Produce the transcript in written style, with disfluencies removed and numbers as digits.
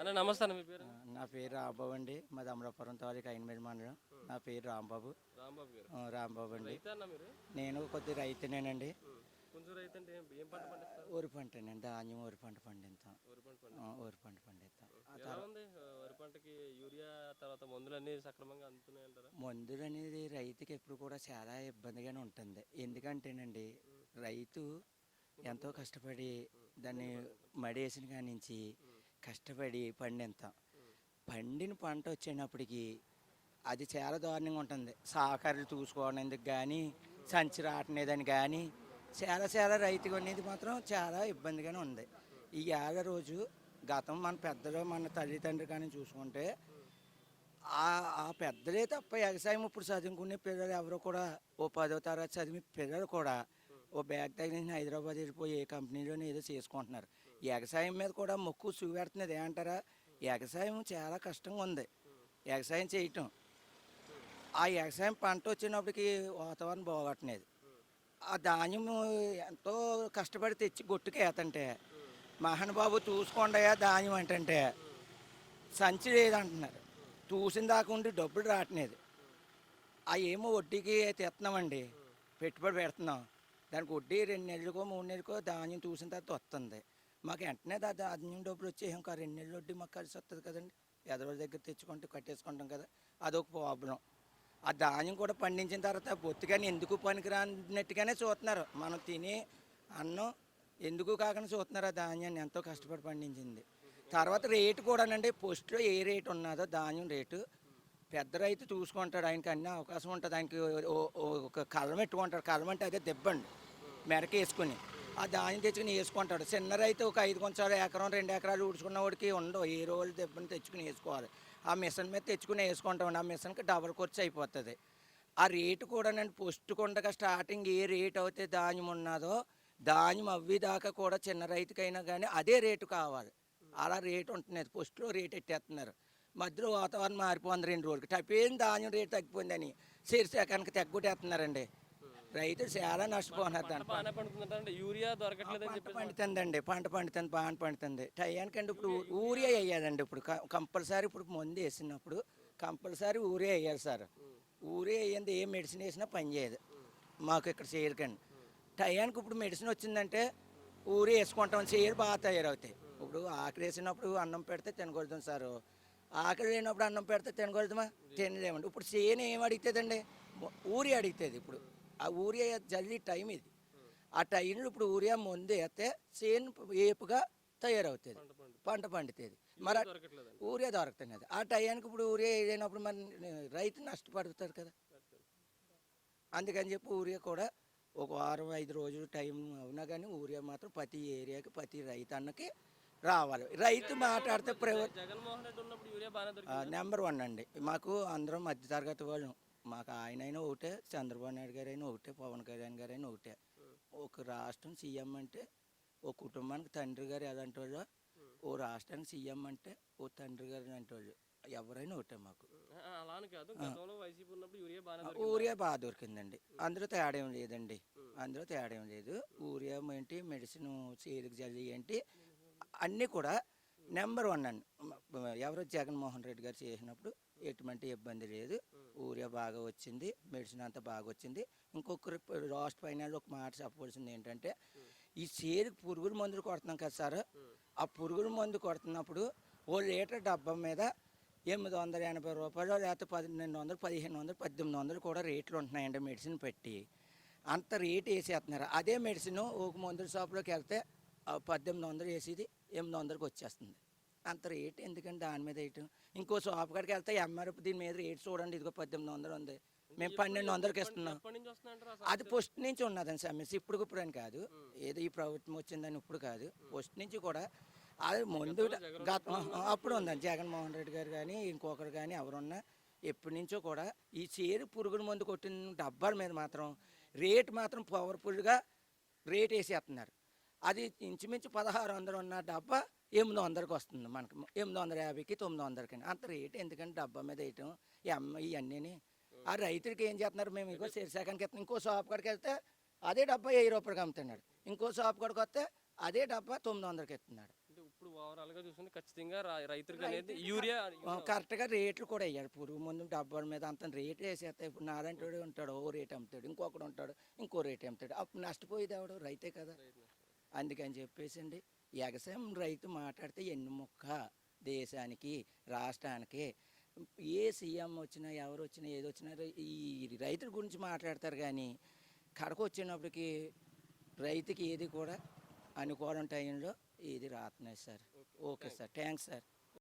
అన్న నమస్తే అన్న, మీ పేరు? నా పేరు రాంబాబు అండి. మాది అమలాపురం తాలూకా అయినమేలి మండలం. నా పేరు రాంబాబు. రాంబాబు గారు. రాంబాబు అండి. రైతే అన్న మీరు? నేను కొద్ది రైతునేనండి. కొంచెం రైతు అంటే ఏం పంట పండిస్తారు? వరి పంటనండి, ధాన్యం వరి పంట పండిస్తాం. వరి పంట పండిస్తారు. వరి పంట పండిస్తాం. ఎలా ఉంది వరి పంటకి యూరియా తర్వాత మందులు అన్ని సక్రమంగా అందుతున్నాయి అంటారా? మందులు అనేది రైతుకి ఎప్పుడు కూడా చాలా ఇబ్బందిగానే ఉంటుంది. ఎందుకంటేనండి రైతు ఎంతో కష్టపడి దాన్ని మడేసిన కాడి నుంచి కష్టపడి పండిస్తాం. పండిన పంట వచ్చేటప్పటికి అది చాలా దారుణంగా ఉంటుంది. సహకారులు చూసుకోవడానికి కానీ సంచి రావట్లేదని కానీ చాలా రైతుకు అనేది మాత్రం చాలా ఇబ్బందిగానే ఉంది. ఈ ఏళ్ళ రోజు గతం మన పెద్దలు మన తల్లిదండ్రులు కానీ చూసుకుంటే ఆ పెద్దలే తప్ప వ్యవసాయం ఇప్పుడు చదువుకునే పిల్లలు ఎవరు కూడా ఓ 10వ తరగతి చదివి పిల్లలు కూడా ఓ బ్యాగ్ తగిలిన హైదరాబాద్ వెళ్ళిపోయి ఏ కంపెనీలోనే ఏదో చేసుకుంటున్నారు. వ్యవసాయం మీద కూడా మొక్కు చూపెడుతున్నది ఏమంటారా? వ్యవసాయం చాలా కష్టంగా ఉంది వ్యవసాయం చేయటం. ఆ వ్యవసాయం పంట వచ్చినప్పటికి వాతావరణం బాగట్లేదు. ఆ ధాన్యం ఎంతో కష్టపడి తెచ్చి గొట్టుకేతంటే మహానుబాబు చూసుకోండియా ధాన్యం అంటే సంచి లేదంటున్నారు. చూసిన దాకా ఉండి డబ్బులు రావట్లేదు. ఆ ఏమో వడ్డీకి తెస్తున్నామండి, పెట్టుబడి పెడుతున్నాం. దానికి వడ్డీ 2 నెలలకో 3 నెలలకో ధాన్యం చూసిన తర్వాత వస్తుంది. మాకు వెంటనే ధాన్యం డబ్బులు వచ్చేసి ఇంకా 2 నెలల వడ్డీ మాకు కలిసి వస్తుంది కదండి. ఎదరోళ్ళ దగ్గర తెచ్చుకుంటూ కట్టేసుకుంటాం కదా, అదొక ప్రాబ్లం. ఆ ధాన్యం కూడా పండించిన తర్వాత బొత్తిగానే ఎందుకు పనికిరానట్టుగానే చూస్తున్నారు. మనం తినే అన్నం ఎందుకు కాకుండా చూస్తున్నారు. ఆ ధాన్యాన్ని ఎంతో కష్టపడి పండించింది. తర్వాత రేటు కూడానండి, పోస్ట్లో ఏ రేటు ఉన్నదో ధాన్యం రేటు పెద్ద రైతు చూసుకుంటాడు. ఆయనకి అన్ని అవకాశం ఉంటుంది. ఆయనకి ఒక కళ్ళం పెట్టుకుంటాడు. కళ్ళం అంటే అదే దెబ్బండి మెరక వేసుకుని ఆ ధాన్యం తెచ్చుకుని వేసుకుంటాడు. చిన్న రైతు ఒక 5 గుంటలు ఎకరం 2 ఎకరాలు ఊడ్చుకున్న వాడికి ఉండవు. ఏ రోజు దెబ్బని తెచ్చుకుని వేసుకోవాలి. ఆ మిషన్ మీద తెచ్చుకుని వేసుకుంటామండి. ఆ మిషన్కి డబల్ ఖర్చు అయిపోతుంది. ఆ రేటు కూడానండి పోస్టుకుండగా స్టార్టింగ్ ఏ రేటు అయితే ధాన్యం ఉన్నదో ధాన్యం అవ్వేదాకా కూడా చిన్న రైతుకైనా కానీ అదే రేటు కావాలి. అలా రేటు ఉంటున్నది. పోస్టులో రేటు ఎట్టేస్తున్నారు. మధ్యలో వాతావరణం మారిపోయింది 2 రోజులకి. టైపోయింది ధాన్యం రేటు తగ్గిపోయిందని శీర్షకానికి తగ్గుటేస్తున్నారండి. రైతులు చాలా నష్టపోతున్నారు. దాని బాగానే పండుతుందంటే యూరియా దొరకట్లేదని చెప్పి పండుతుందండి, పంట పండుతుంది, బాగా పండుతుంది. టయానికండి ఇప్పుడు యూరియా వేయాలండి. ఇప్పుడు కంపల్సరీ ఇప్పుడు మందు వేసినప్పుడు కంపల్సరీ యూరియా వేయాలి సార్. యూరియా వేయంది ఏ మెడిసిన్ వేసినా పని చేయదు మాకు ఇక్కడ చేయకండి. టయానికి ఇప్పుడు మెడిసిన్ వచ్చిందంటే యూరియా వేసుకుంటాం, చేయలు బాగా తయారవుతాయి. ఇప్పుడు ఆకలి వేసినప్పుడు అన్నం పెడితే తినకూడదు సార్. ఆకలి లేనప్పుడు అన్నం పెడితే తినకూడదుమా? తినలేమండి. ఇప్పుడు చేయని ఏం అడుగుతుందండి? ఊరియా అడుగుతుంది. ఇప్పుడు ఆ ఊరియా జల్లి టైం ఇది. ఆ టైంలో ఇప్పుడు ఊరియా ముందు వేస్తే చేను ఏపుగా తయారవుతుంది, పంట పండుతుంది. మరి ఊరియా దొరుకుతున్నది. ఆ టైంకి ఇప్పుడు ఊరియా వేయనప్పుడు మరి రైతు నష్టపడుతారు కదా. అందుకని చెప్పి ఊరియా కూడా ఒక వారం 5 రోజులు టైం అవునా కానీ ఊరియా మాత్రం ప్రతి ఏరియాకి ప్రతి రైతన్నకి రావాలి. రైతు మాట్లాడితే జగన్మోహన్ రెడ్డి ఉన్నప్పుడు యూరియా బాగానే దొరికింది. నెంబర్ 1 అండి. మాకు అందరం మధ్యతరగతి వాళ్ళు. మాకు ఆయనైనా ఒకటే, చంద్రబాబు నాయుడు గారైనా ఒకటే, పవన్ కళ్యాణ్ గారైనా ఒకటే. ఒక రాష్ట్రం సీఎం అంటే ఓ కుటుంబానికి తండ్రి గారు ఎలాంటి వాళ్ళు, ఓ రాష్ట్రానికి సీఎం అంటే ఓ తండ్రి గారు లాంటి వాళ్ళు. ఎవరైనా ఒకటే మాకు. అలానే కాదు, గతంలో వైసీపీ ఉన్నప్పుడు యూరియా బాగానే యూరియా బాగా దొరికిందండి. అందులో తేడా ఏం లేదండి. అందులో తేడా ఏం లేదు. యూరియా ఏంటి, మెడిసిన్ చేతికి జల్లి ఏంటి అన్నీ కూడా నెంబర్ 1 అండి. ఎవరో జగన్మోహన్ రెడ్డి గారు చేసినప్పుడు ఎటువంటి ఇబ్బంది లేదు. యూరియా బాగా వచ్చింది, మెడిసిన్ అంతా బాగా వచ్చింది. ఇంకొకరు లాస్ట్ ఫైనల్ ఒక మాట చెప్పవలసింది ఏంటంటే, ఈ చేరుకు పురుగుల మందులు కొడుతున్నాం కదా సార్. ఆ పురుగుల మందు కొడుతున్నప్పుడు ఓ లీటర్ డబ్బా మీద 880 రూపాయలు, లేకపోతే 1200, 1500, 1800 కూడా రేట్లు ఉంటున్నాయండి మెడిసిన్ పెట్టి. అంత రేటు వేసేస్తున్నారు. అదే మెడిసిన్ ఒక మందుల షాప్లోకి వెళ్తే 1800 వేసేది 800కి వచ్చేస్తుంది. అంత రేటు ఎందుకంటే దాని మీద వేయటం. ఇంకో షాప్ కాడికి వెళ్తే ఎంఆర్ఎఫ్ దీని మీద రేటు చూడండి, ఇదిగో 1800 ఉంది, మేము 1200కి ఇస్తున్నాం. అది పోస్ట్ నుంచి ఉన్నదని సమస్య. ఇప్పుడు అని కాదు, ఏదో ఈ ప్రభుత్వం వచ్చిందని ఇప్పుడు కాదు, పోస్ట్ నుంచి కూడా అది ముందు అప్పుడు ఉందండి. జగన్మోహన్ రెడ్డి గారు కానీ ఇంకొకరు కానీ ఎవరున్నా ఎప్పటి నుంచో కూడా ఈ చేరు పురుగుల మందు కొట్టిన డబ్బాల మీద మాత్రం రేటు మాత్రం పవర్ఫుల్గా రేట్ వేసేస్తున్నారు. అది ఇంచుమించు 1600 ఉన్న డబ్బా 800కి వస్తుంది. మనకు 850కి 900కి. అంత రేటు ఎందుకంటే డబ్బా మీద వేయటం ఇవన్నీ. ఆ రైతులకి ఏం చేస్తున్నారు, మేము ఇంకో శీర్షకానికి ఇస్తున్నాం. ఇంకో షాప్ కాడికి వెళ్తే అదే డబ్బా 1000 రూపాయలకి అమ్ముతున్నాడు. ఇంకో షాప్ కాడికి వస్తే అదే డబ్బా 900కి ఇస్తున్నాడు. ఇప్పుడు ఓవరాల్గా చూసుకుంటే ఖచ్చితంగా రైతులకు అనేది యూరియా కరెక్ట్గా రేట్లు కూడా వేయాలి. పురుగు మందు డబ్బాల మీద అంత రేట్ వేసేస్తే ఇప్పుడు నారాయణుడు ఉంటాడు ఓ రేట్ అమ్ముతాడు, ఇంకొకడు ఉంటాడు ఇంకో రేట్ అమ్ముతాడు. అప్పుడు నష్టపోయేది ఎవడు? రైతే కదా. అందుకని చెప్పేసి అండి ఎగసాయం రైతు మాట్లాడితే ఎన్నుముక్క దేశానికి రాష్ట్రానికి ఏ సీఎం వచ్చినా ఎవరు వచ్చినా ఏది వచ్చినా ఈ రైతుల గురించి మాట్లాడతారు. కానీ కడకు వచ్చినప్పటికి రైతుకి ఏది కూడా అనుకూలం టైంలో ఏది రాత్నాయి sir. Okay sir, thanks sir.